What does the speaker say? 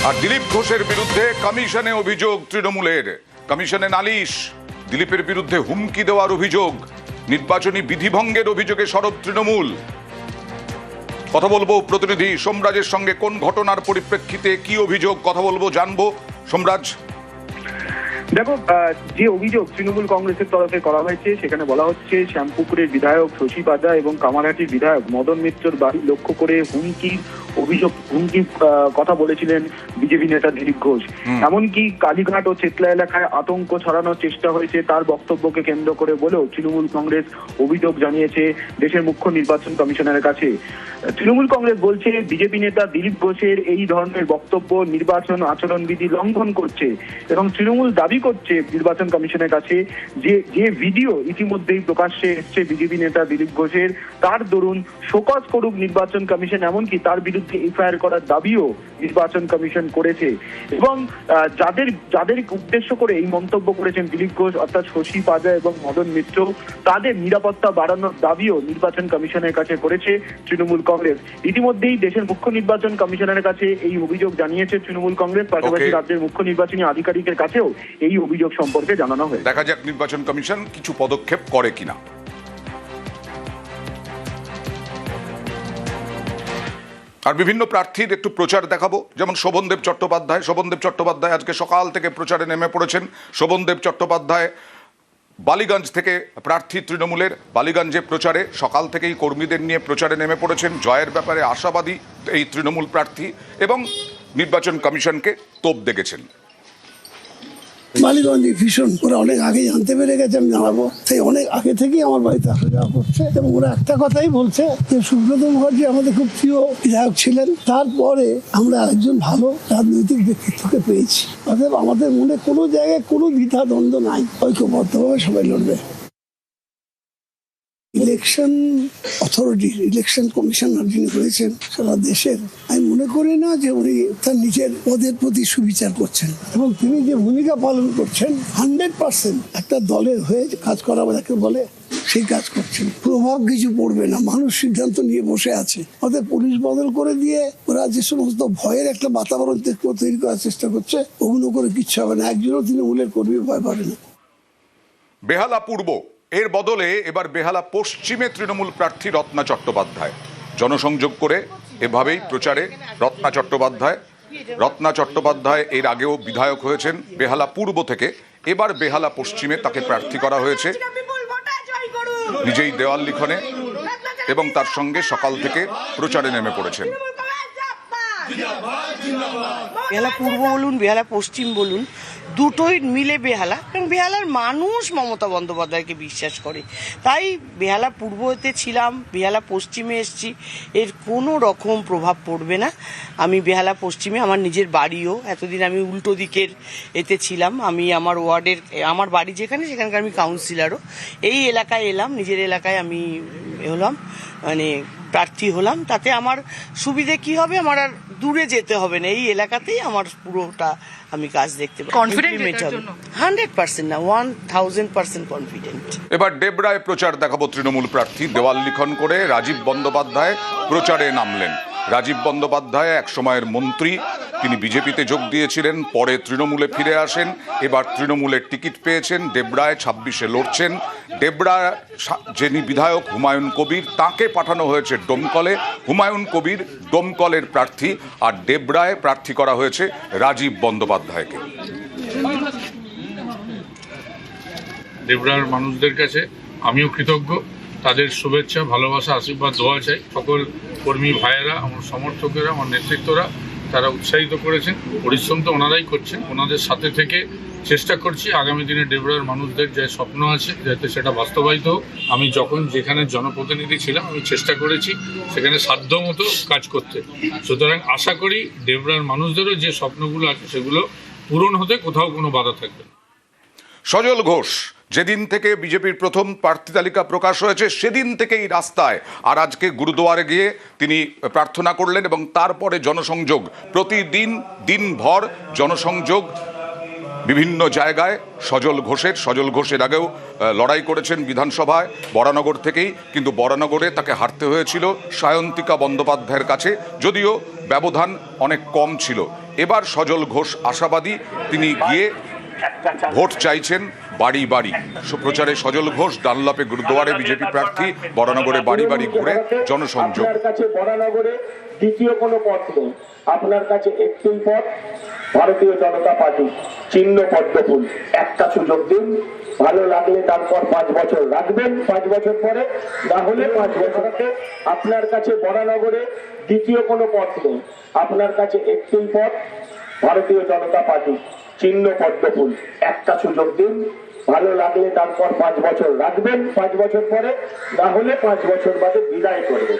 আর দিলীপ ঘোষের বিরুদ্ধে কমিশনে অভিযোগ তৃণমূলের। কমিশনে নালিশ, দিলীপের বিরুদ্ধে হুমকি দেওয়ার অভিযোগ, নির্বাচনী বিধিভঙ্গের অভিযোগে সরব তৃণমূল। কথা বলবো প্রতিনিধি সোমরাজের সঙ্গে, কোন ঘটনার পরিপ্রেক্ষিতে কি অভিযোগ, কথা বলবো, জানবো। সোমরাজ, দেখো, যে অভিযোগ তৃণমূল কংগ্রেসের তরফে করা হয়েছে সেখানে বলা হচ্ছে শ্যামপুকুরের বিধায়ক শশী পাজা এবং কামারহাটির বিধায়ক মদন মিত্রর বাড়ি লক্ষ্য করে হুমকির কথা বলেছিলেন বিজেপি নেতা দিলীপ ঘোষ। এমনকি কালীঘাট ও চেতলা এলাকায় আতঙ্ক ছড়ানোর চেষ্টা হয়েছে তার বক্তব্যকে কেন্দ্র করে বলেও তৃণমূল কংগ্রেস অভিযোগ জানিয়েছে দেশের মুখ্য নির্বাচন কমিশনারের কাছে। তৃণমূল কংগ্রেস বলছে বিজেপি নেতা দিলীপ ঘোষের এই ধরনের বক্তব্য নির্বাচন আচরণবিধি লঙ্ঘন করছে এবং তৃণমূল দাবি করছে নির্বাচন কমিশনের কাছে যে ভিডিও ইতিমধ্যেই প্রকাশ্যে এসছে বিজেপি নেতা দিলীপ ঘোষের, তার দরুন শোকজ করুক নির্বাচন কমিশন, এমনকি তার বিরুদ্ধে এফআইআর করার দাবিও নির্বাচন কমিশন করেছে। এবং যাদের উদ্দেশ্য করে এই মন্তব্য করেছেন দিলীপ ঘোষ অর্থাৎ শশী পাজা এবং মদন মিত্র, তাদের নিরাপত্তা বাড়ানোর দাবিও নির্বাচন কমিশনের কাছে করেছে তৃণমূল কংগ্রেস। ইতিমধ্যেই দেশের মুখ্য নির্বাচন কমিশনারের কাছে এই অভিযোগ জানিয়েছে তৃণমূল কংগ্রেস, পাশাপাশি রাজ্যের মুখ্য নির্বাচনী আধিকারিকের কাছেও এই অভিযোগ সম্পর্কে জানানো হয়েছে। দেখা যাক নির্বাচন কমিশন কিছু পদক্ষেপ করে কিনা। আর বিভিন্ন প্রার্থীর একটু প্রচার দেখাবো, যেমন শোভনদেব চট্টোপাধ্যায় আজকে সকাল থেকে প্রচারে নেমে পড়েছেন। শোভনদেব চট্টোপাধ্যায় বালিগঞ্জ থেকে প্রার্থী তৃণমূলের, বালিগঞ্জে প্রচারে সকাল থেকেই কর্মীদের নিয়ে প্রচারে নেমে পড়েছেন। জয়ের ব্যাপারে আশাবাদী এই তৃণমূল প্রার্থী এবং নির্বাচন কমিশনকে তোপ দেখেছেন। বালিগঞ্জে ভীষণ, ওরা অনেক আগে জানতে পেরে গেছে আমি জানাবো, তাই অনেক আগে থেকেই আমার বাড়িতে আসা যাওয়া করছে এবং ওরা একটা কথাই বলছে যে সুব্রত মুখার্জি আমাদের খুব প্রিয় বিধায়ক ছিলেন, তারপরে আমরা একজন ভালো রাজনৈতিক ব্যক্তিত্বকে পেয়েছি। অতএব আমাদের মনে কোনো জায়গায় কোনো দ্বিধা দ্বন্দ্ব নাই, ঐক্যবদ্ধভাবে সবাই লড়বে। ইলেকশন অথরিটি, ইলেকশন কমিশনার যিনি হয়েছেন সারা দেশের, আমি মনে করি না যে উনি তার নিজের পদের প্রতি সুবিচার করছেন এবং তিনি যে ভূমিকা পালন করছেন 100% একটা দলের হয়ে কাজ করা যাকে বলে সেই কাজ করছেন। প্রভাব কিছু পড়বে না, মানুষ সিদ্ধান্ত নিয়ে বসে আছে। অর্থাৎ পুলিশ বদল করে দিয়ে ওরা যে সমস্ত ভয়ের একটা বাতাবরণ তৈরি করার চেষ্টা করছে, ওগুলো করে কিচ্ছু হবে না। একজনও তৃণমূলের কর্মী ভয় পাবে না। বেহালা পূর্ব এর বদলে এবার বেহালা পশ্চিমে তৃণমূল প্রার্থী রত্না চট্টোপাধ্যায় জনসংযোগ করে এভাবেই প্রচারে রত্না চট্টোপাধ্যায় এর আগেও বিধায়ক হয়েছেন বেহালা পূর্ব থেকে, এবার বেহালা পশ্চিমে তাকে প্রার্থী করা হয়েছে। নিজেই দেওয়াল লিখনে এবং তার সঙ্গে সকাল থেকে প্রচারে নেমে পড়েছেন। বেহালা পূর্ব বলুন, বেহালা পশ্চিম বলুন, দুটোই মিলে বেহালা, কারণ বেহালার মানুষ মমতা বন্দ্যোপাধ্যায়কে বিশ্বাস করে। তাই বেহালা পূর্বতে ছিলাম, বেহালা পশ্চিমে এসেছি, এর কোনো রকম প্রভাব পড়বে না। আমি বেহালা পশ্চিমে, আমার নিজের বাড়িও, এতদিন আমি উল্টো দিকের এতে ছিলাম। আমি আমার ওয়ার্ডের, আমার বাড়ি যেখানে, সেখানকার আমি কাউন্সিলরও। এই এলাকায় এলাম, নিজের এলাকায় আমি হলাম, মানে প্রার্থী হলাম। তাতে আমার সুবিধে কি হবে, আমার আর দূরে যেতে হবে না, এই এলাকাতেই আমার পুরোটা আমি কাজ দেখতে পাই। 100% না, 1000% কনফিডেন্ট। এবার ডেবরায় প্রচার দেখাবো তৃণমূল প্রার্থী। দেওয়াল লিখন করে রাজীব বন্দ্যোপাধ্যায় প্রচারে নামলেন। রাজীব বন্দ্যোপাধ্যায় এক সময়ের মন্ত্রী, তিনি বিজেপিতে যোগ দিয়েছিলেন, পরে তৃণমূলে ফিরে আসেন, এবার তৃণমূলের টিকিট পেয়েছেন, ডেবরায় 26-এ লড়ছেন। ডেবরা যিনি বিধায়ক হুমায়ুন কবির, তাকে পাঠানো হয়েছে ডোমকলে। হুমায়ুন কবির ডোমকলের প্রার্থী, আর ডেবরায় প্রার্থী করা হয়েছে রাজীব বন্দ্যোপাধ্যায়কে। ডেবরার মানুষদের কাছে আমিও কৃতজ্ঞ, তাদের শুভেচ্ছা, ভালোবাসা, আশীর্বাদ, দোয়া চাই। সকল কর্মী ভাইয়েরা, আমার সমর্থকেরা, আমার নেতৃত্বরা, তারা উৎসাহিত করেছেন। পরিশ্রম তো ওনারাই করছেন, ওনাদের সাথে থেকে চেষ্টা করছি আগামী দিনে ডেবরার মানুষদের যে স্বপ্ন আছে যাতে সেটা বাস্তবায়িত হোক। আমি যখন যেখানে জনপ্রতিনিধি ছিলাম আমি চেষ্টা করেছি সেখানে সাধ্যমতো কাজ করতে। সুতরাং আশা করি ডেবরার মানুষদেরও যে স্বপ্নগুলো আছে সেগুলো পূরণ হতে কোথাও কোনো বাধা থাকবে না। সজল ঘোষ যেদিন থেকে বিজেপির প্রথম প্রার্থী তালিকা প্রকাশ হয়েছে সেদিন থেকেই রাস্তায়, আর আজকে গুরুদুয়ারে গিয়ে তিনি প্রার্থনা করলেন এবং তারপরে জনসংযোগ। প্রতিদিন দিনভর জনসংযোগ বিভিন্ন জায়গায় সজল ঘোষের আগেও লড়াই করেছেন বিধানসভায় বরানগর থেকেই, কিন্তু বরানগরে তাকে হারতে হয়েছিল সায়ন্তিকা বন্দ্যোপাধ্যায়ের কাছে, যদিও ব্যবধান অনেক কম ছিল। এবার সজল ঘোষ আশাবাদী, তিনি গিয়ে ভোট চাইছেন বাড়ি বাড়ি। প্রচারে সজল ঘোষ ডানলপে গুরুদুয়ারে বিজেপি প্রার্থী, বরানগরে বাড়ি বাড়ি ঘুরে জনসংযোগ। আপনার কাছে বরানগরে দ্বিতীয় কোনো পথ নেই, আপনার কাছে একটি পথ, ভারতীয় জনতা পার্টি, চিহ্ন পদ্মফুল। একটা সুযোগ দিন, ভালো লাগলে তারপর 5 বছর রাখবেন, 5 বছর পরে না হলে 5 বছরতে। আপনার কাছে বরানগরে দ্বিতীয় কোনো পথ নেই, আপনার কাছে একটি পথ, ভারতীয় জনতা পার্টি, চিহ্ন পদ্মফুল। একটা সুযোগ দিন, ভালো লাগলে তারপর 5 বছর রাখবেন, 5 বছর পরে না হলে 5 বছর বাদে বিদায় করবেন।